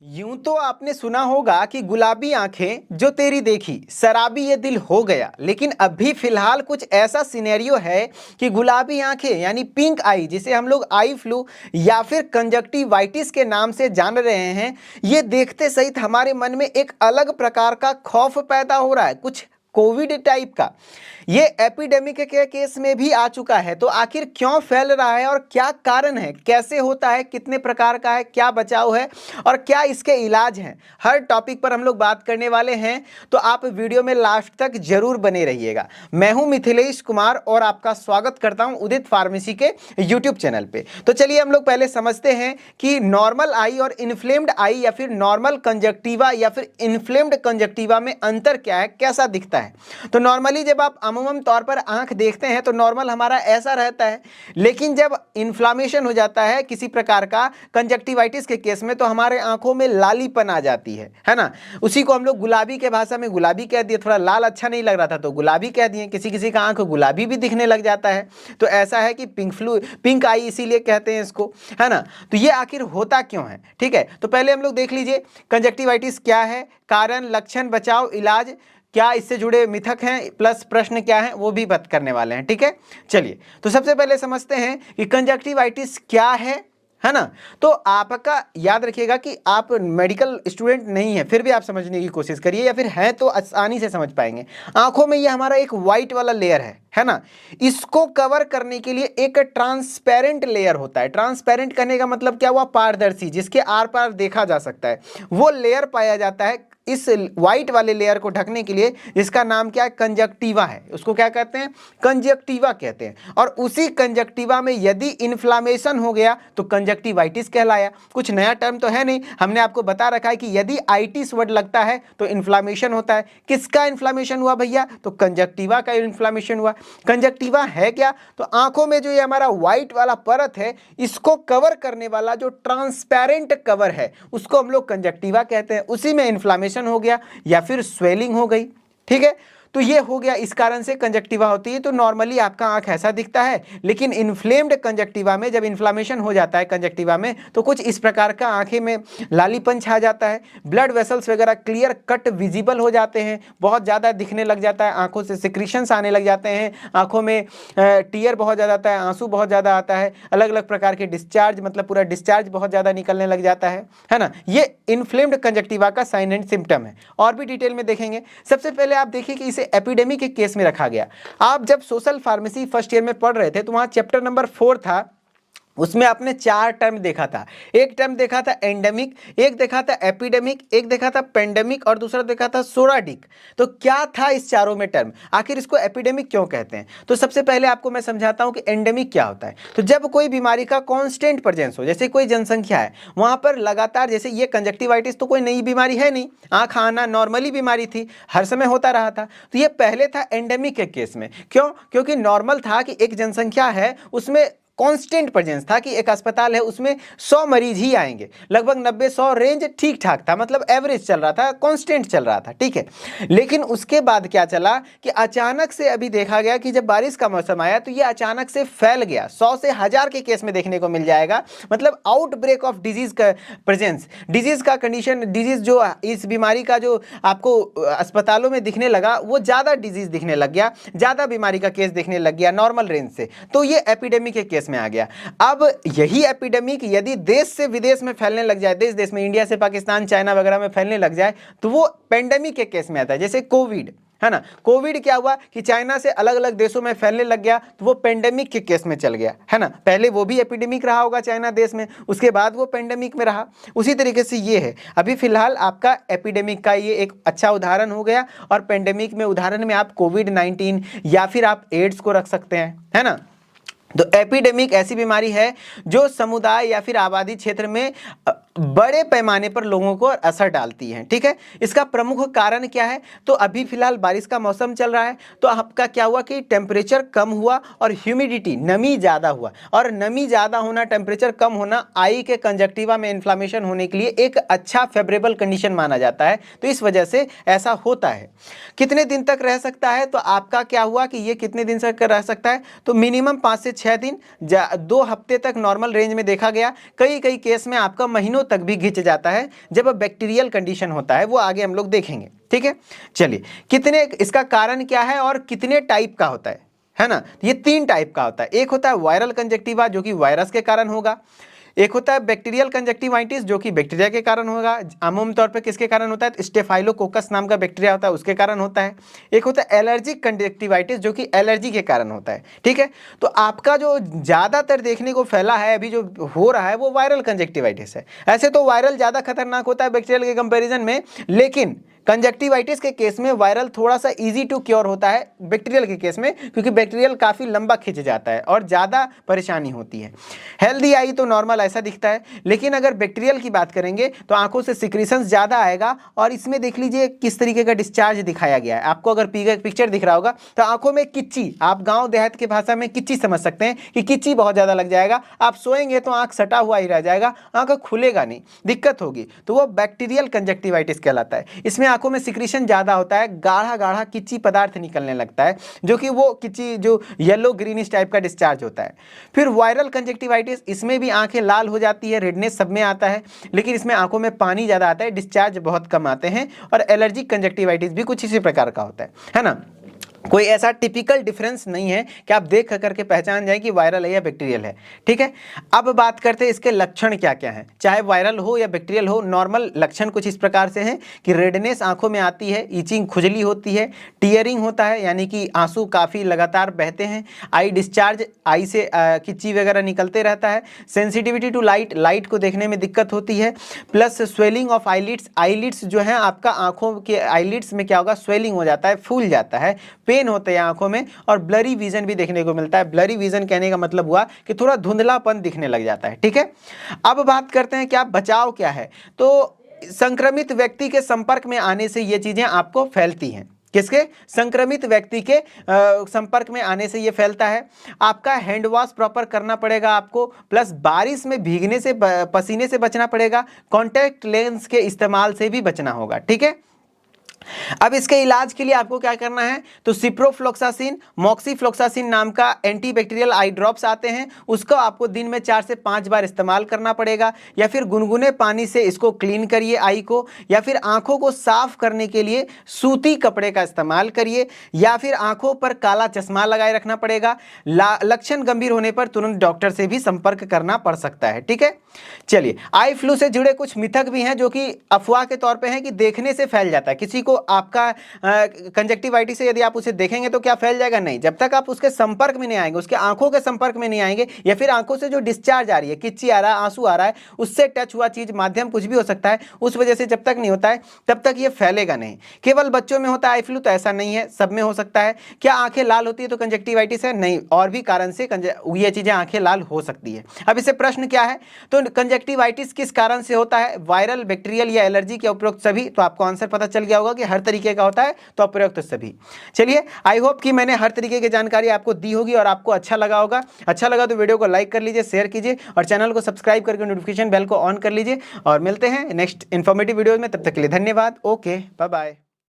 यूं तो आपने सुना होगा कि गुलाबी आंखें जो तेरी देखी शराबी ये दिल हो गया। लेकिन अभी फिलहाल कुछ ऐसा सिनेरियो है कि गुलाबी आंखें यानी पिंक आई, जिसे हम लोग आई फ्लू या फिर कंजक्टिवाइटिस के नाम से जान रहे हैं, ये देखते सहित हमारे मन में एक अलग प्रकार का खौफ पैदा हो रहा है, कुछ कोविड टाइप का। ये एपिडेमिक के केस में भी आ चुका है। तो आखिर क्यों फैल रहा है और क्या कारण है, कैसे होता है, कितने प्रकार का है, क्या बचाव है और क्या इसके इलाज हैं, हर टॉपिक पर हम लोग बात करने वाले हैं। तो आप वीडियो में लास्ट तक जरूर बने रहिएगा। मैं हूं मिथिलेश कुमार और आपका स्वागत करता हूं उदित फार्मेसी के यूट्यूब चैनल पे। तो चलिए हम लोग पहले समझते हैं कि नॉर्मल आई और इन्फ्लेम्ड आई या फिर नॉर्मल कंजक्टिवा या फिर इन्फ्लेम्ड कंजक्टिवा में अंतर क्या है, कैसा दिखता है। तो नॉर्मली जब आप अमूमन तौर पर आंख देखते हैं तो नॉर्मल हमारा ऐसा रहता है, लेकिन जब इन्फ्लामेशन हो जाता है किसी प्रकार का कंजक्टिवाइटिस के केस में तो हमारे आंखों में लालीपन आ जाती है ना। उसी को हम लोग गुलाबी के भाषा में गुलाबी कह दिए, थोड़ा लाल अच्छा नहीं लग रहा था तो गुलाबी कह दिए। किसी किसी का आंख गुलाबी भी दिखने लग जाता है। तो ऐसा है कि पिंक आई इसीलिए कहते हैं इसको, है ना। तो ये आखिर होता क्यों है, ठीक है। तो पहले हम लोग देख लीजिए कंजक्टिवाइटिस क्या है, कारण, लक्षण, बचाव, इलाज, क्या इससे जुड़े मिथक हैं प्लस प्रश्न क्या हैं वो भी बात करने वाले हैं, ठीक है। चलिए तो सबसे पहले समझते हैं कि कंजक्टिवाइटिस क्या है ना। तो आपका याद रखिएगा कि आप मेडिकल स्टूडेंट नहीं है, फिर भी आप समझने की कोशिश करिए, या फिर है तो आसानी से समझ पाएंगे। आंखों में ये हमारा एक वाइट वाला लेयर है ना। इसको कवर करने के लिए एक ट्रांसपेरेंट लेयर होता है। ट्रांसपेरेंट करने का मतलब क्या हुआ, पारदर्शी, जिसके आर पार देखा जा सकता है, वो लेयर पाया जाता है इस व्हाइट वाले लेयर को ढकने के लिए, जिसका नाम क्या है, कंजक्टिवा है। उसको क्या कहते हैं, कंजक्टिवा कहते हैं। और उसी कंजक्टिवा में यदि इन्फ्लामेशन हो गया तो कंजक्टिवाइटिस कहलाया। कुछ नया टर्म तो है नहीं, हमने आपको बता रखा है कि यदि आइटिस वर्ड लगता है तो इन्फ्लामेशन होता है। किसका इन्फ्लामेशन हुआ भैया, तो कंजक्टिवा का इन्फ्लामेशन हुआ। कंजक्टिवा है क्या, तो आंखों में जो ये हमारा व्हाइट वाला परत है, इसको कवर करने वाला जो ट्रांसपेरेंट कवर है उसको हम लोग कंजक्टिवा कहते हैं। उसी में इन्फ्लामेशन हो गया या फिर स्वेलिंग हो गई, ठीक है। तो ये हो गया, इस कारण से कंजक्टिवा होती है। तो नॉर्मली आपका आंख ऐसा दिखता है, लेकिन इन्फ्लेम्ड कंजक्टिवा में जब इन्फ्लामेशन हो जाता है कंजक्टिवा में तो कुछ इस प्रकार का आंखें में लालीपन छा जाता है, ब्लड वेसल्स वगैरह क्लियर कट विजिबल हो जाते हैं, बहुत ज़्यादा दिखने लग जाता है, आंखों से सिक्रीशंस आने लग जाते हैं, आंखों में टीयर बहुत ज़्यादा आता है, आंसू बहुत ज़्यादा आता है, अलग अलग प्रकार के डिस्चार्ज, मतलब पूरा डिस्चार्ज बहुत ज़्यादा निकलने लग जाता है ना। ये इन्फ्लेम्ड कंजक्टिवा का साइन एंड सिम्टम है। और भी डिटेल में देखेंगे। सबसे पहले आप देखिए कि इसे एपिडेमिक के केस में रखा गया। आप जब सोशल फार्मेसी फर्स्ट ईयर में पढ़ रहे थे तो वहां चैप्टर नंबर 4 था, उसमें आपने 4 टर्म देखा था। एक टर्म देखा था एंडेमिक, एक देखा था एपिडेमिक, एक देखा था पेंडेमिक और दूसरा देखा था सोराडिक। तो क्या था इस चारों में टर्म, आखिर इसको एपिडेमिक क्यों कहते हैं। तो सबसे पहले आपको मैं समझाता हूं कि एंडेमिक क्या होता है। तो जब कोई बीमारी का कांस्टेंट प्रेजेंस हो, जैसे कोई जनसंख्या है वहां पर लगातार, जैसे ये कंजक्टिवाइटिस तो कोई नई बीमारी है नहीं, आंख आना नॉर्मली बीमारी थी, हर समय होता रहा था। तो ये पहले था एंडेमिक के केस में। क्यों, क्योंकि नॉर्मल था कि एक जनसंख्या है उसमें कांस्टेंट प्रेजेंस था कि एक अस्पताल है उसमें 100 मरीज ही आएंगे, लगभग 90-100 रेंज ठीक ठाक था, मतलब एवरेज चल रहा था, कांस्टेंट चल रहा था, ठीक है। लेकिन उसके बाद क्या चला कि अचानक से अभी देखा गया कि जब बारिश का मौसम आया तो ये अचानक से फैल गया, 100 से 1000 के केस में देखने को मिल जाएगा। मतलब आउटब्रेक ऑफ डिजीज का प्रेजेंस, डिजीज का कंडीशन, डिजीज जो इस बीमारी का जो आपको अस्पतालों में दिखने लगा वो ज़्यादा डिजीज दिखने लग गया, ज़्यादा बीमारी का केस दिखने लग गया नॉर्मल रेंज से। तो ये एपिडेमिक के केस में आ गया। अब यही एपिडेमिक यदि देश से विदेश में फैलने लग जाए, देश देश में, इंडिया से पाकिस्तान, चाइना वगैरह में फैलने लग जाए तो वो पेंडेमिक के केस में आता है। जैसे कोविड है ना, कोविड क्या हुआ कि चाइना से अलग अलग देशों में फैलने लग गया तो वो पेंडेमिक के केस में चल गया, है ना। पहले वो भी एपिडेमिक रहा होगा चाइना देश में, उसके बाद वो पेंडेमिक में रहा। उसी तरीके से ये है, अभी फिलहाल आपका एपिडेमिक का ये एक अच्छा उदाहरण हो गया। और पेंडेमिक में उदाहरण में आप कोविड-19 या फिर आप एड्स को रख सकते हैं, है ना। तो एपिडेमिक ऐसी बीमारी है जो समुदाय या फिर आबादी क्षेत्र में बड़े पैमाने पर लोगों को असर डालती है, ठीक है। इसका प्रमुख कारण क्या है, तो अभी फिलहाल बारिश का मौसम चल रहा है तो आपका क्या हुआ कि टेम्परेचर कम हुआ और ह्यूमिडिटी, नमी ज़्यादा हुआ। और नमी ज़्यादा होना, टेम्परेचर कम होना आई के कंजक्टिवा में इन्फ्लामेशन होने के लिए एक अच्छा फेवरेबल कंडीशन माना जाता है। तो इस वजह से ऐसा होता है। कितने दिन तक रह सकता है, तो आपका क्या हुआ कि ये कितने दिन तक रह सकता है, तो मिनिमम 5 से 6 दिन 2 हफ्ते तक नॉर्मल रेंज में देखा गया। कई कई केस में आपका महीनों तक भी घिंच जाता है जब बैक्टीरियल कंडीशन होता है, वो आगे हम लोग देखेंगे। ठीक है, चलिए कितने, इसका कारण क्या है और कितने टाइप का होता है ना। ये 3 टाइप का होता है। एक होता है वायरल कंजक्टिवा जो कि वायरस के कारण होगा, एक होता है बैक्टीरियल कंजक्टिवाइटिस जो कि बैक्टीरिया के कारण होगा, आम तौर पे किसके कारण होता है, तो स्टेफाइलोकोकस नाम का बैक्टीरिया होता है उसके कारण होता है। एक होता है एलर्जिक कंजक्टिवाइटिस जो कि एलर्जी के कारण होता है। ठीक है, तो आपका जो ज़्यादातर देखने को फैला है अभी जो हो रहा है वो वायरल कंजक्टिवाइटिस है। ऐसे तो वायरल ज़्यादा खतरनाक होता है बैक्टीरियल के कंपेरिजन में, लेकिन कंजक्टिवाइटिस के केस में वायरल थोड़ा सा इजी टू क्योर होता है बैक्टीरियल के केस में, क्योंकि बैक्टीरियल काफ़ी लंबा खिंच जाता है और ज़्यादा परेशानी होती है। हेल्दी आई तो नॉर्मल ऐसा दिखता है, लेकिन अगर बैक्टीरियल की बात करेंगे तो आंखों से सिक्रीशंस ज़्यादा आएगा। और इसमें देख लीजिए किस तरीके का डिस्चार्ज दिखाया गया है। आपको अगर पिक्चर दिख रहा होगा तो आंखों में किच्ची, आप गाँव देहात की भाषा में किच्ची समझ सकते हैं कि किच्ची बहुत ज़्यादा लग जाएगा। आप सोएंगे तो आँख सटा हुआ ही रह जाएगा, आँख खुलेगा नहीं, दिक्कत होगी, तो वो बैक्टीरियल कंजक्टिवाइटिस कहलाता है। इसमें आंखों में सिक्रीशन ज्यादा होता है, गाढ़ा गाढ़ा किच्ची पदार्थ निकलने लगता है, जो कि वो किच्ची जो येलो ग्रीनिश टाइप का डिस्चार्ज होता है। फिर वायरल कंजक्टिवाइटिस, इसमें भी आंखें लाल हो जाती है, रेडनेस सब में आता है, लेकिन इसमें आंखों में पानी ज्यादा आता है, डिस्चार्ज बहुत कम आते हैं। और एलर्जिक कंजक्टिवाइटिस भी कुछ इसी प्रकार का होता है ना। कोई ऐसा टिपिकल डिफरेंस नहीं है कि आप देख करके पहचान जाए कि वायरल है या बैक्टीरियल है। ठीक है, अब बात करते हैं इसके लक्षण क्या क्या हैं। चाहे वायरल हो या बैक्टीरियल हो, नॉर्मल लक्षण कुछ इस प्रकार से हैं कि रेडनेस आंखों में आती है, ईचिंग खुजली होती है, टीयरिंग होता है यानी कि आंसू काफ़ी लगातार बहते हैं, आई डिस्चार्ज, आई से किच्ची वगैरह निकलते रहता है, सेंसिटिविटी टू लाइट, लाइट को देखने में दिक्कत होती है, plus swelling of eyelids, eyelids जो है आपका आंखों के आईलिड्स में क्या होगा, स्वेलिंग हो जाता है, फूल जाता है, पेन होते हैं आंखों में, और ब्लरी विजन भी देखने को मिलता है। ब्लरी विजन कहने का मतलब हुआ कि थोड़ा धुंधलापन दिखने लग जाता है। ठीक है, अब बात करते हैं क्या बचाव क्या है। तो संक्रमित व्यक्ति के संपर्क में आने से ये चीजें आपको फैलती हैं। किसके, संक्रमित व्यक्ति के संपर्क में आने से ये फैलता है। आपका हैंड वॉश प्रॉपर करना पड़ेगा आपको, प्लस बारिश में भीगने से, पसीने से बचना पड़ेगा, कॉन्टैक्ट लेंस के इस्तेमाल से भी बचना होगा। ठीक है, अब इसके इलाज के लिए आपको क्या करना है, तो सिप्रोफ्लोक्सासिन, मॉक्सीफ्लोक्सासिन नाम का एंटीबैक्टीरियल आई ड्रॉप्स आते हैं, उसको आपको दिन में 4 से 5 बार इस्तेमाल करना पड़ेगा। या फिर गुनगुने पानी से इसको क्लीन करिए आई को, या फिर आंखों को साफ करने के लिए सूती कपड़े का इस्तेमाल करिए, या फिर आंखों पर काला चश्मा लगाए रखना पड़ेगा। लक्षण गंभीर होने पर तुरंत डॉक्टर से भी संपर्क करना पड़ सकता है। ठीक है, चलिए आई फ्लू से जुड़े कुछ मिथक भी हैं जो कि अफवाह के तौर पे हैं कि देखने से फैल जाता है। किसी को आपका कंजक्टिवाइटिस से यदि आप उसे देखेंगे तो क्या फैल जाएगा, नहीं, जब तक आप उसके संपर्क में नहीं आएंगे, उसके आंखों के संपर्क में नहीं आएंगे, या फिर आंखों से जो डिस्चार्ज आ रही है, किच्ची आ रहा है, आंसू आ रहा है, उससे टच हुआ चीज, माध्यम कुछ भी हो सकता है, उस वजह से जब तक नहीं होता है तब तक ये फैलेगा नहीं। केवल बच्चों में होता है आई फ्लू, तो ऐसा नहीं है, सब में हो सकता है। क्या आंखें लाल होती है तो कंजक्टिवाइटिस है, नहीं, और भी कारण से ये चीजें आंखें लाल हो सकती है। अब इसे प्रश्न क्या है, तो कंजक्टिवाइटिस किस कारण से होता है, वायरल, बैक्टीरियल या एलर्जी के उपरोक्त सभी, तो आपको आंसर पता चल गया होगा कि हर तरीके का होता है, तो अप्रयुक्त सभी। चलिए, आई होप कि मैंने हर तरीके की जानकारी आपको दी होगी और आपको अच्छा लगा होगा। अच्छा लगा तो वीडियो को लाइक कर लीजिए, शेयर कीजिए और चैनल को सब्सक्राइब करके नोटिफिकेशन बेल को ऑन कर लीजिए। और मिलते हैं नेक्स्ट इन्फॉर्मेटिव वीडियो में, तब तक के लिए धन्यवाद। Okay, bye bye.